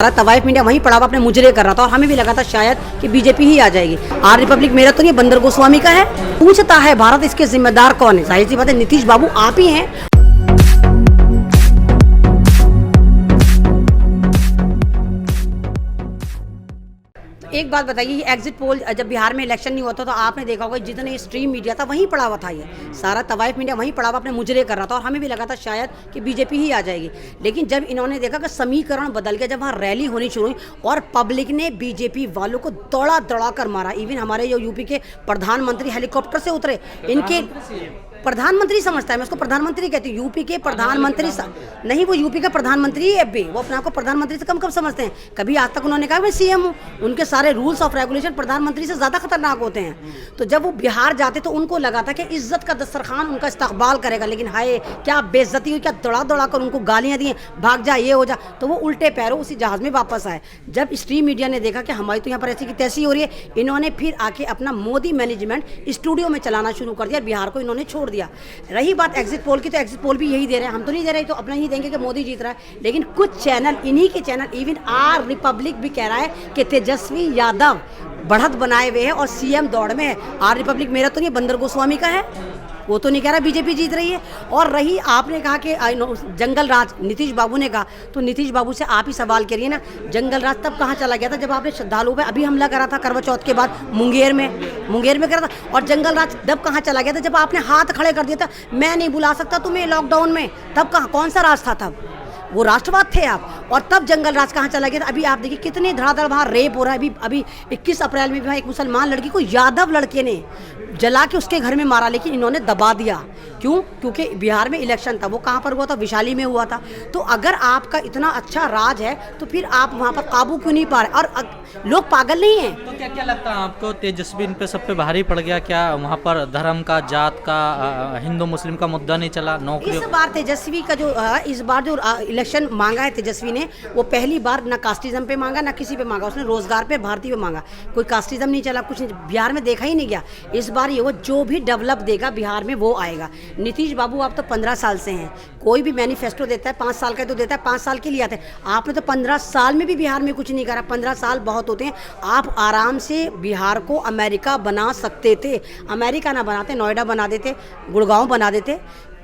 तवाइफ media वहीं पड़ा हुआ अपने मुजरे कर रहा था और हमें भी लगा था शायद कि बीजेपी ही आ जाएगी। आर रिपब्लिक मेरा तो नहीं, बंदर गोस्वामी का है। पूछता है भारत इसके जिम्मेदार कौन है? जाहिर सी बात है नीतीश बाबू आप ही हैं। एक बात बताइए, ये एग्जिट पोल जब बिहार में इलेक्शन नहीं होता तो आपने देखा होगा जितने स्ट्रीम मीडिया था वहीं पड़ा हुआ था, ये सारा तवाइफ मीडिया वहीं पड़ा हुआ अपने मुजरे कर रहा था और हमें भी लगा था शायद कि बीजेपी ही आ जाएगी। लेकिन जब इन्होंने देखा कि समीकरण बदल गया, जब वहाँ रैली होनी शुरू हुई और पब्लिक ने बीजेपी वालों को दौड़ा दौड़ा कर मारा। इवन हमारे जो यूपी के प्रधानमंत्री हेलीकॉप्टर से उतरे, इनके प्रधानमंत्री समझता है, मैं उसको प्रधानमंत्री कहती हूँ, यूपी के प्रधानमंत्री नहीं, वो यूपी का प्रधानमंत्री है। अभी वो अपने आप को प्रधानमंत्री से कम कब समझते हैं? कभी आज तक उन्होंने कहा मैं सीएम हूँ। उनके सारे रूल्स ऑफ रेगुलेशन प्रधानमंत्री से ज़्यादा खतरनाक होते हैं। तो जब वो बिहार जाते तो उनको लगा था कि इज्जत का दस्तरखान उनका इस्तकबाल करेगा, लेकिन हाय क्या बेइज्जती हुई, क्या दौड़ा दौड़ा कर उनको गालियाँ दी, भाग जा, ये हो जा। तो वो उल्टे पैरों उसी जहाज़ में वापस आए। जब स्ट्रीम मीडिया ने देखा कि हमारी तो यहाँ पर ऐसी की तैसी हो रही है, इन्होंने फिर आके अपना मोदी मैनेजमेंट स्टूडियो में चलाना शुरू कर दिया। बिहार को इन्होंने छोड़ दिया। रही बात एग्जिट पोल की, तो एग्जिट पोल भी यही दे रहे हैं, हम तो नहीं दे रहे, तो अपना ही देंगे कि मोदी जीत रहा है। लेकिन कुछ चैनल, इन्हीं के चैनल, इवन आर रिपब्लिक भी कह रहा है कि तेजस्वी यादव बढ़त बनाए हुए हैं और सीएम दौड़ में है। आर रिपब्लिक मेरा तो नहीं, बंदर गोस्वामी का है, वो तो नहीं कह रहा बीजेपी जीत रही है। और रही आपने कहा कि जंगल राज नीतीश बाबू ने कहा, तो नीतीश बाबू से आप ही सवाल करिए ना, जंगल राज तब कहाँ चला गया था जब आपने श्रद्धालुओं पे अभी हमला करा था करवा चौथ के बाद मुंगेर में करा था। और जंगल राज तब कहाँ चला गया था जब आपने हाथ खड़े कर दिया था, मैं नहीं बुला सकता तुम्हें लॉकडाउन में, तब कहाँ, कौन सा राज था तब? वो राष्ट्रवाद थे आप। और तब जंगल राज कहाँ चला गया था? अभी आप देखिए कितने धड़ाधड़ वहाँ रेप हो रहा है। अभी 21 अप्रैल में भी एक मुसलमान लड़की को यादव लड़के ने जला के उसके घर में मारा, लेकिन इन्होंने दबा दिया। क्यों? क्योंकि बिहार में इलेक्शन था। वो कहाँ पर हुआ था? विशाली में हुआ था। तो अगर आपका इतना अच्छा राज है तो फिर आप वहाँ पर काबू क्यों नहीं पा रहे? और लोग पागल नहीं हैं। तो क्या क्या लगता है आपको, तेजस्वी इन पे सब पे भारी पड़ गया क्या? वहाँ पर धर्म का, जात का, हिंदू मुस्लिम का मुद्दा नहीं चला? नौकरी इस बार तेजस्वी का जो इस बार जो इलेक्शन मांगा है तेजस्वी ने, वो पहली बार ना कास्टिज्म पे मांगा ना किसी पे मांगा, उसने रोजगार पे, भारतीय पे मांगा। कोई कास्टिज्म नहीं चला, कुछ बिहार में देखा ही नहीं गया। इस बार ये वो जो भी डेवलप देगा बिहार में वो आएगा। नीतीश बाबू आप तो 15 साल से हैं, कोई भी मैनिफेस्टो देता है 5 साल का तो देता है, 5 साल के लिए आते हैं। आपने तो 15 साल में भी बिहार में कुछ नहीं करा। 15 साल बहुत होते हैं। आप आराम से बिहार को अमेरिका बना सकते थे। अमेरिका ना बनाते, नोएडा बना देते, गुड़गांव बना देते।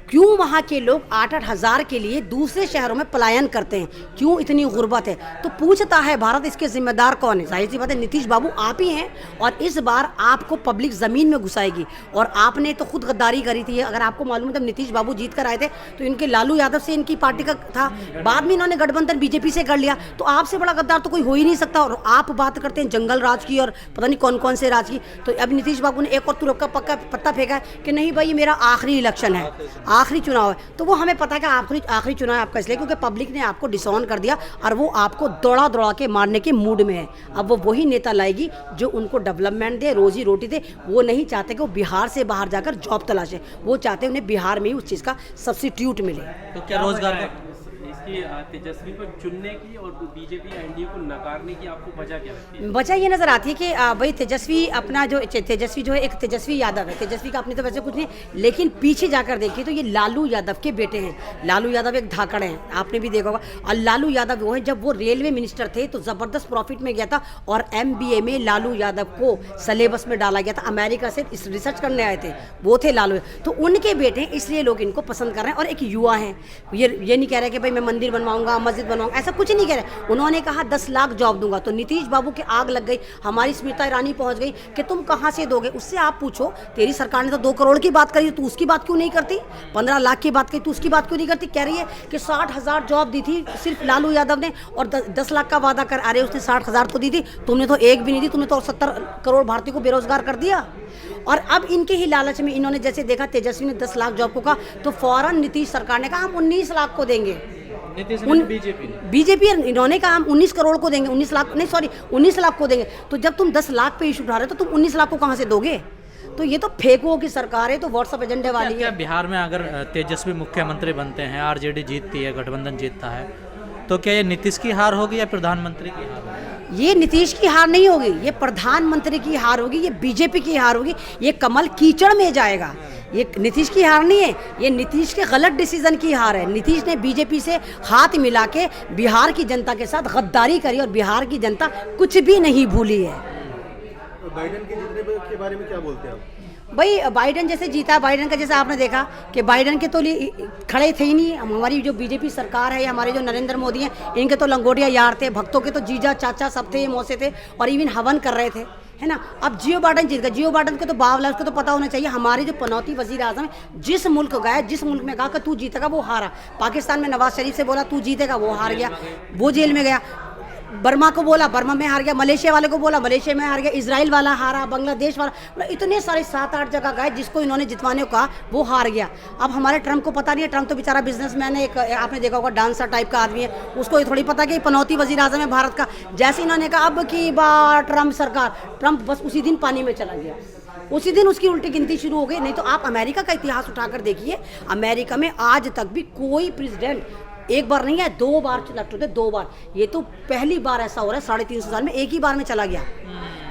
क्यों वहाँ के लोग 8-8 हज़ार के लिए दूसरे शहरों में पलायन करते हैं? क्यों इतनी गुर्बत है? तो पूछता है भारत इसके जिम्मेदार कौन है? जाहिर सी बात है नीतीश बाबू आप ही हैं। और इस बार आपको पब्लिक ज़मीन में घुसाएगी। और आपने तो खुद गद्दारी करी थी। अगर आपको मालूम है, जब नीतीश बाबू जीत कर आए थे तो इनके लालू यादव से इनकी पार्टी का था, बाद में इन्होंने गठबंधन बीजेपी से कर लिया। तो आपसे बड़ा गद्दार तो कोई हो ही नहीं सकता। और आप बात करते हैं जंगल राज की और पता नहीं कौन कौन से राज की। तो अब नीतीश बाबू ने एक और तुरंत का पक्का पत्ता फेंका है कि नहीं भाई, ये मेरा आखिरी इलेक्शन है, आखिरी चुनाव है। तो वो हमें पता है कि आखिरी चुनाव आपका इसलिए क्योंकि पब्लिक ने आपको डिसऑन कर दिया और वो आपको दौड़ा दौड़ा के मारने के मूड में है। अब वो वही नेता लाएगी जो उनको डेवलपमेंट दे, रोजी रोटी दे। वो नहीं चाहते कि वो बिहार से बाहर जाकर जॉब तलाशे, वो चाहते हैं उन्हें बिहार में ही उस चीज़ का सब्स्टिट्यूट मिले। तो क्या रोजगार इसकी तेजस्वी को चुनने की और बीजेपी या एनडीए को नकारने की आपको वजह क्या लगती है? वजह ये नज़र आती है कि भाई तेजस्वी अपना जो है एक तेजस्वी यादव है। तेजस्वी का अपने तो वैसे कुछ नहीं, लेकिन पीछे जाकर देखिए तो ये लालू यादव के बेटे हैं। लालू यादव एक धाकड़ हैं, आपने भी देखा होगा। और लालू यादव वो है, जब वो रेलवे मिनिस्टर थे तो ज़बरदस्त प्रॉफिट में गया था और MBA में लालू यादव को सिलेबस में डाला गया था। अमेरिका से रिसर्च करने आए थे, वो थे लालू। तो उनके बेटे हैं, इसलिए लोग इनको पसंद कर रहे हैं। और एक युवा हैं, ये नहीं कह रहे कि भाई मैं मंदिर बनवाऊंगा, मस्जिद बनवाऊंगा, ऐसा कुछ नहीं कह रहे। उन्होंने कहा 10 लाख जॉब दूंगा। तो नीतीश बाबू के आग लग गई, हमारी स्मृति ईरानी पहुंच गई कि तुम कहां से दोगे। उससे आप पूछो, तेरी सरकार ने तो 2 करोड़ की बात करी, तू उसकी बात क्यों नहीं करती? 15 लाख की बात करी, तू उसकी बात क्यों नहीं करती? कह रही है कि 60,000 जॉब दी थी सिर्फ लालू यादव ने और 10 लाख का वादा कर आ रहे, उसने 60,000 तो दी थी, तुमने तो एक भी नहीं दी। तुमने तो 70 करोड़ भारतीय को बेरोजगार कर दिया। और अब इनके ही लालच में इन्होंने जैसे देखा तेजस्वी ने 10 लाख जॉब को कहा, तो फौरन नीतीश सरकार ने कहा हम 19 लाख को देंगे। बीजेपी इन्होंने कहा हम 19 करोड़ को देंगे, 19 लाख को देंगे। तो जब तुम 10 लाख पे इशू उठा रहे हो तो तुम 19 लाख को कहाँ से दोगे? तो ये तो फेंकुओं की सरकार है, तो व्हाट्सएप एजेंडे वाली है। बिहार में अगर तेजस्वी मुख्यमंत्री बनते हैं, आरजेडी जीतती है, गठबंधन जीतता है, तो क्या ये नीतीश की हार होगी या प्रधानमंत्री की हार होगी? ये नीतीश की हार नहीं होगी, ये प्रधानमंत्री की हार होगी, ये बीजेपी की हार होगी, ये कमल कीचड़ में जाएगा। ये नीतीश की हार नहीं है, ये नीतीश के गलत डिसीजन की हार है। नीतीश ने बीजेपी से हाथ मिला के बिहार की जनता के साथ गद्दारी करी और बिहार की जनता कुछ भी नहीं भूली है। बाइडेन के जीतने के बारे में क्या बोलते हैं आप? भाई बाइडेन जैसे जीता, बाइडेन का जैसे आपने देखा कि बाइडेन के तो लिए खड़े थे ही नहीं। हमारी जो बीजेपी सरकार है या हमारे जो नरेंद्र मोदी हैं, इनके तो लंगोटिया यार थे, भक्तों के तो जीजा चाचा सब थे, मौसे थे और इवन हवन कर रहे थे, है ना। अब जियो बाइडेन जीत गया। जियो बाइडेन को तो बावला, उसको तो पता होना चाहिए हमारे जो पनौती वजीर आजम जिस मुल्क गया, जिस मुल्क में कहा कि तू जीतेगा वो हारा। पाकिस्तान में नवाज शरीफ से बोला तू जीतेगा, वो हार गया, वो जेल में गया। बर्मा को बोला, बर्मा में हार गया। मलेशिया वाले को बोला, मलेशिया में हार गया। इजराइल वाला हारा, बांग्लादेश वाला, मतलब इतने सारे 7-8 जगह गए जिसको इन्होंने जितवाने को कहा वो हार गया। अब हमारे ट्रम्प को पता नहीं है, ट्रम्प तो बेचारा बिजनेसमैन है, एक आपने देखा होगा डांसर टाइप का आदमी है, उसको ये थोड़ी पता कि पनौती वजीर आजम है भारत का। जैसे इन्होंने कहा अब की बार ट्रम्प सरकार, ट्रम्प बस उसी दिन पानी में चला गया, उसी दिन उसकी उल्टी गिनती शुरू हो गई। नहीं तो आप अमेरिका का इतिहास उठाकर देखिए, अमेरिका में आज तक भी कोई प्रेसिडेंट एक बार नहीं है, 2 बार लट होते, 2 बार। ये तो पहली बार ऐसा हो रहा है 350 साल में, एक ही बार में चला गया,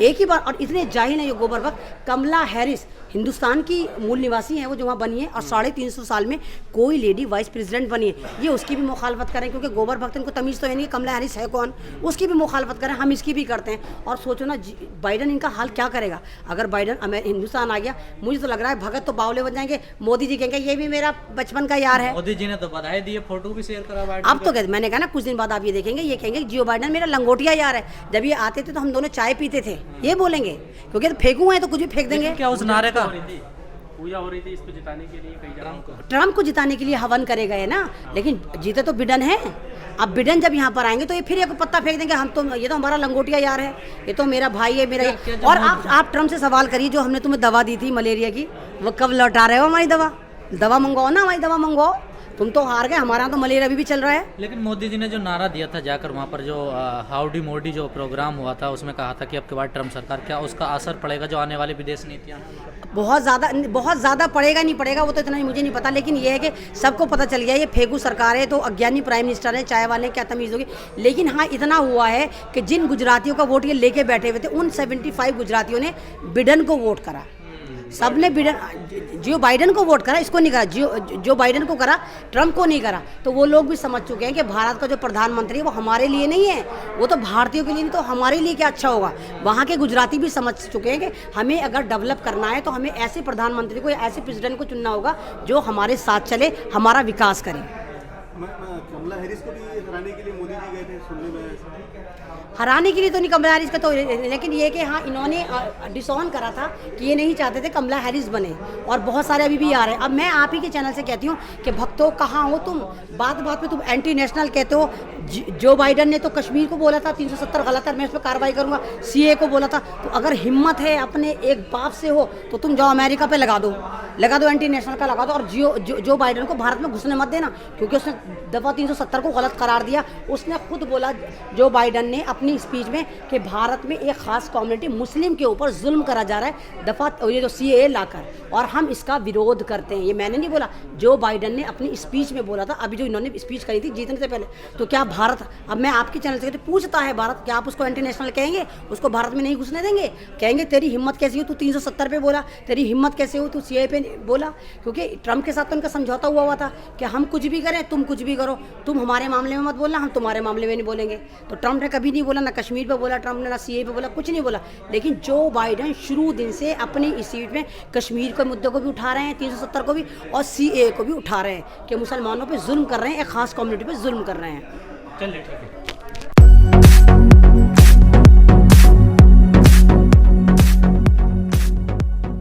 एक ही बार। और इतने जाहिल है ये गोबर भक्त। कमला हैरिस हिंदुस्तान की मूल निवासी हैं, वो जो वहाँ बनी है, और 350 साल में कोई लेडी वाइस प्रेसिडेंट बनी है। ये उसकी भी मुखालफत करें, क्योंकि गोबर भक्त इनको तमीज़ तो है नहीं कमला हैरिस है कौन, उसकी भी मुखालफत करें, हम इसकी भी करते हैं। और सोचो ना बाइडन इनका हाल क्या करेगा अगर बाइडन हिंदुस्तान आ गया। मुझे तो लग रहा है भगत तो बावले बन जाएंगे। मोदी जी कहेंगे ये भी मेरा बचपन का यार है। मोदी जी ने तो बधाई दी है, फोटो भी शेयर करा बाइडेन। अब तो कहते, मैंने कहा ना कुछ दिन बाद आप ये देखेंगे, ये कहेंगे जियो बाइडन मेरा लंगोटिया यार है। जब ये आते थे तो हम दोनों चाय पीते थे, ये बोलेंगे, क्योंकि तो फेंकू हैं तो कुछ भी फेंक देंगे। क्या उस नारे का पूजा हो रही थी इसको जिताने के लिए कई जगह? ट्रम्प को जिताने के लिए हवन करे गए ना, लेकिन जीते तो बिडेन है। अब बिडेन जब यहाँ पर आएंगे तो ये फिर एक पत्ता फेंक देंगे, हम तो ये तो हमारा लंगोटिया यार है, ये तो मेरा भाई है, मेरा ये। और आप ट्रम्प से सवाल करिए, जो हमने तुम्हें दवा दी थी मलेरिया की, वो कब लौटा रहे हो हमारी दवा मंगवाओ ना, हमारी दवा मंगवाओ। तुम तो हार गए, हमारा तो मलेरिया अभी भी चल रहा है। लेकिन मोदी जी ने जो नारा दिया था जाकर वहाँ पर, जो हाउडी मोदी जो प्रोग्राम हुआ था, उसमें कहा था कि अब के बाद ट्रम्प सरकार, क्या उसका असर पड़ेगा जो आने वाली विदेश नीतियाँ? बहुत ज़्यादा पड़ेगा नहीं पड़ेगा वो तो इतना ही मुझे नहीं पता, लेकिन ये है कि सबको पता चल गया ये फेंकू सरकार है, तो अज्ञानी प्राइम मिनिस्टर है, चाय वाले क्या तमीज़ होगी। लेकिन हाँ इतना हुआ है कि जिन गुजरातियों का वोट ये लेके बैठे हुए थे, उन 75 गुजरातियों ने बिडेन को वोट करा। सबने जियो बाइडेन को वोट करा, इसको नहीं करा। जो बाइडेन को करा, ट्रम्प को नहीं करा। तो वो लोग भी समझ चुके हैं कि भारत का जो प्रधानमंत्री है वो हमारे लिए नहीं है, वो तो भारतीयों के लिए नहीं, तो हमारे लिए क्या अच्छा होगा। वहाँ के गुजराती भी समझ चुके हैं कि हमें अगर डेवलप करना है तो हमें ऐसे प्रधानमंत्री को या ऐसे प्रेसिडेंट को चुनना होगा जो हमारे साथ चले, हमारा विकास करे। कमला हैरिस को भी हराने के लिए मोदी जी गए थे, सुनने में हराने के लिए तो नहीं कमला हैरिस का तो, लेकिन ये कि हाँ इन्होंने डिसऑन करा था कि ये नहीं चाहते थे कमला हैरिस बने, और बहुत सारे अभी भी आ रहे हैं। अब मैं आप ही के चैनल से कहती हूँ कि भक्तों कहाँ हो तुम, बात में तुम एंटी नेशनल कहते हो। जो बाइडेन ने तो कश्मीर को बोला था 370 गलत है, मैं इस पर कार्रवाई करूँगा, सीए को बोला था। तो अगर हिम्मत है अपने एक बाप से हो तो तुम जाओ अमेरिका पे लगा दो एंटी नेशनल का लगा दो, और जो बाइडेन को भारत में घुसने मत देना, क्योंकि उसने दफ़ा 370 को गलत करार दिया। उसने खुद बोला जो बाइडेन ने अपनी स्पीच में कि भारत में एक ख़ास कम्युनिटी मुस्लिम के ऊपर जुल्म करा जा रहा है दफ़ा ये जो सीएए लाकर, और हम इसका विरोध करते हैं। ये मैंने नहीं बोला, जो बाइडेन ने अपनी स्पीच में बोला था, अभी जो इन्होंने स्पीच करी थी जीतने से पहले। तो क्या भारत, अब मैं आपके चैनल से पूछता है भारत, क्या आप उसको एंटी नेशनल कहेंगे, उसको भारत में नहीं घुसने देंगे? कहेंगे तेरी हिम्मत कैसी हो, तू 370 पे बोला, तेरी हिम्मत कैसे हो, तू सीएए पे बोला? क्योंकि ट्रम्प के साथ तो उनका समझौता हुआ था कि हम कुछ भी करें, तुम कुछ भी करो, तुम हमारे मामले में मत बोलना, हम तुम्हारे मामले में नहीं बोलेंगे। तो ट्रम्प ने कभी नहीं बोला, ना कश्मीर पे बोला ट्रम्प ने, ना सीए पे बोला, कुछ नहीं बोला। लेकिन जो बाइडेन शुरू दिन से अपनी इस सीट में कश्मीर के मुद्दे को भी उठा रहे हैं, 370 को भी, और सीए को भी उठा रहे हैं कि मुसलमानों पे जुल्म कर रहे हैं, एक खास कम्युनिटी पे जुल्म कर रहे हैं। चलिए ठीक है।